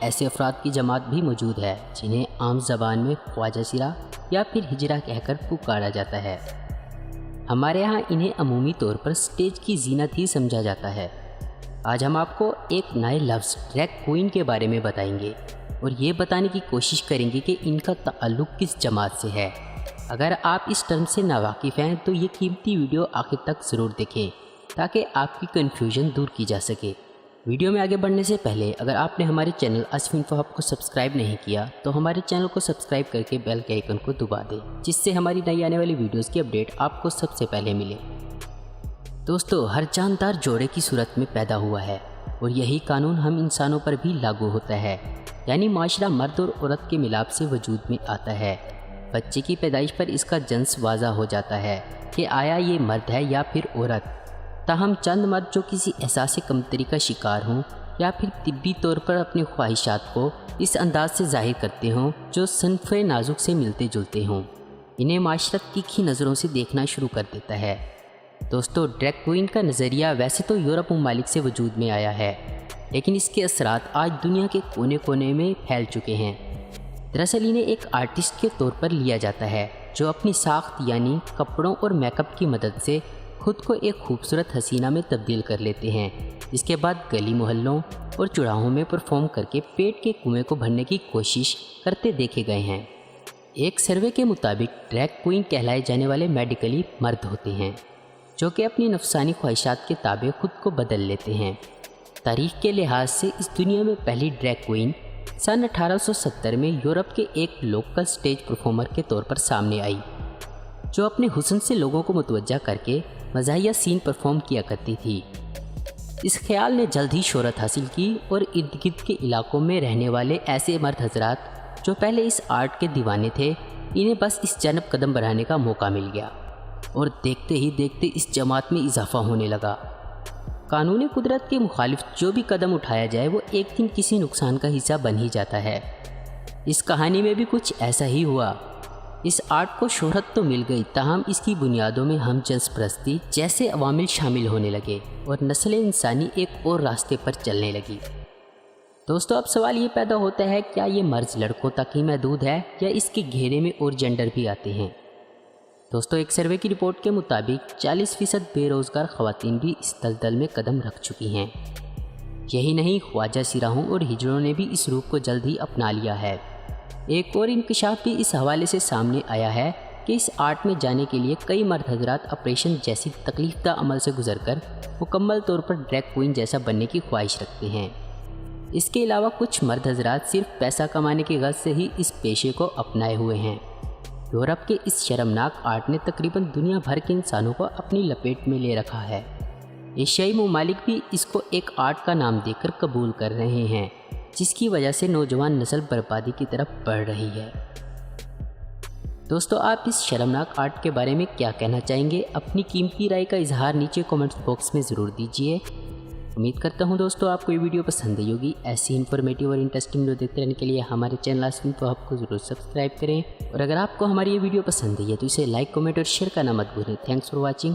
ایسے افراد کی جماعت بھی موجود ہے جنہیں عام زبان میں خواجہ سرا یا پھر ہجرا کہہ کر پکارا جاتا ہے۔ ہمارے ہاں انہیں عمومی طور پر سٹیج کی زینت ہی سمجھا جاتا ہے۔ آج ہم آپ کو ایک نئے لفظ ڈریگ کوئین کے بارے میں بتائیں گے اور یہ بتانے کی کوشش کریں گے کہ ان کا تعلق کس جماعت سے ہے۔ اگر آپ اس ٹرم سے ناواقف ہیں تو یہ قیمتی ویڈیو آخر تک ضرور دیکھیں تاکہ آپ کی کنفیوژن دور کی جا سکے۔ ویڈیو میں آگے بڑھنے سے پہلے اگر آپ نے ہمارے چینل آصف انفو ہب کو سبسکرائب نہیں کیا تو ہمارے چینل کو سبسکرائب کر کے بیل کے آئیکن کو دبا دیں، جس سے ہماری نئی آنے والی ویڈیوز کی اپڈیٹ آپ کو سب سے پہلے ملے۔ دوستو، ہر جاندار جوڑے کی صورت میں پیدا ہوا ہے اور یہی قانون ہم انسانوں پر بھی لاگو ہوتا ہے، یعنی معاشرہ مرد اور عورت کے ملاپ سے وجود میں آتا ہے۔ بچے کی پیدائش پر اس کا جنس واضح ہو جاتا ہے کہ آیا یہ مرد ہے یا پھر عورت۔ تاہم چند مرد جو کسی احساس کمتری کا شکار ہوں یا پھر طبی طور پر اپنی خواہشات کو اس انداز سے ظاہر کرتے ہوں جو صنف نازک سے ملتے جلتے ہوں، انہیں معاشرت تیکھی نظروں سے دیکھنا شروع کر دیتا ہے۔ دوستو، ڈریگ کوئین کا نظریہ ویسے تو یورپ ممالک سے وجود میں آیا ہے، لیکن اس کے اثرات آج دنیا کے کونے کونے میں پھیل چکے ہیں۔ دراصل انہیں ایک آرٹسٹ کے طور پر لیا جاتا ہے جو اپنی ساخت یعنی کپڑوں اور میک اپ کی مدد سے خود کو ایک خوبصورت حسینہ میں تبدیل کر لیتے ہیں، اس کے بعد گلی محلوں اور چوراہوں میں پرفارم کر کے پیٹ کے کنویں کو بھرنے کی کوشش کرتے دیکھے گئے ہیں۔ ایک سروے کے مطابق ڈریگ کوئین کہلائے جانے والے میڈیکلی مرد ہوتے ہیں جو کہ اپنی نفسانی خواہشات کے تابع خود کو بدل لیتے ہیں۔ تاریخ کے لحاظ سے اس دنیا میں پہلی ڈریگ کوئین سن 1870 میں یورپ کے ایک لوکل سٹیج پرفارمر کے طور پر سامنے آئی جو اپنے حسن سے لوگوں کو متوجہ کر کے مزاحیہ سین پرفارم کیا کرتی تھی۔ اس خیال نے جلد ہی شہرت حاصل کی اور ارد گرد کے علاقوں میں رہنے والے ایسے مرد حضرات جو پہلے اس آرٹ کے دیوانے تھے، انہیں بس اس جانب قدم بڑھانے کا موقع مل گیا اور دیکھتے ہی دیکھتے اس جماعت میں اضافہ ہونے لگا۔ قانون قدرت کے مخالف جو بھی قدم اٹھایا جائے وہ ایک دن کسی نقصان کا حصہ بن ہی جاتا ہے۔ اس کہانی میں بھی کچھ ایسا ہی ہوا۔ اس آرٹ کو شہرت تو مل گئی، تاہم اس کی بنیادوں میں ہم جنس پرستی جیسے عوامل شامل ہونے لگے اور نسل انسانی ایک اور راستے پر چلنے لگی۔ دوستو، اب سوال یہ پیدا ہوتا ہے، کیا یہ مرض لڑکوں تک ہی محدود ہے یا اس کے گھیرے میں اور جینڈر بھی آتے ہیں؟ دوستو، ایک سروے کی رپورٹ کے مطابق 40% بے روزگار خواتین بھی اس دلدل میں قدم رکھ چکی ہیں۔ یہی نہیں، خواجہ سراہوں اور ہجڑوں نے بھی اس روح کو جلد ہی اپنا لیا ہے۔ ایک اور انکشاف بھی اس حوالے سے سامنے آیا ہے کہ اس آرٹ میں جانے کے لیے کئی مرد حضرات آپریشن جیسی تکلیف دہ عمل سے گزر کر مکمل طور پر ڈریگ کوئین جیسا بننے کی خواہش رکھتے ہیں۔ اس کے علاوہ کچھ مرد حضرات صرف پیسہ کمانے کی غرض سے ہی اس پیشے کو اپنائے ہوئے ہیں۔ یورپ کے اس شرمناک آرٹ نے تقریباً دنیا بھر کے انسانوں کو اپنی لپیٹ میں لے رکھا ہے۔ ایشیائی ممالک بھی اس کو ایک آرٹ کا نام دے کر قبول کر رہے ہیں، جس کی وجہ سے نوجوان نسل بربادی کی طرف بڑھ رہی ہے۔ دوستو، آپ اس شرمناک آرٹ کے بارے میں کیا کہنا چاہیں گے؟ اپنی قیمتی رائے کا اظہار نیچے کومنٹس باکس میں ضرور دیجیے۔ امید کرتا ہوں دوستو آپ کو یہ ویڈیو پسند آئی ہوگی۔ ایسی انفارمیٹیو اور انٹرسٹنگ ویڈیو دیکھتے رہنے کے لیے ہمارے چینل آصف انفو ہب کو ضرور سبسکرائب کریں، اور اگر آپ کو ہماری یہ ویڈیو پسند آئی ہے تو اسے لائک، کمنٹ اور شیئر کرنا مت بھولیں۔ Thanks for watching.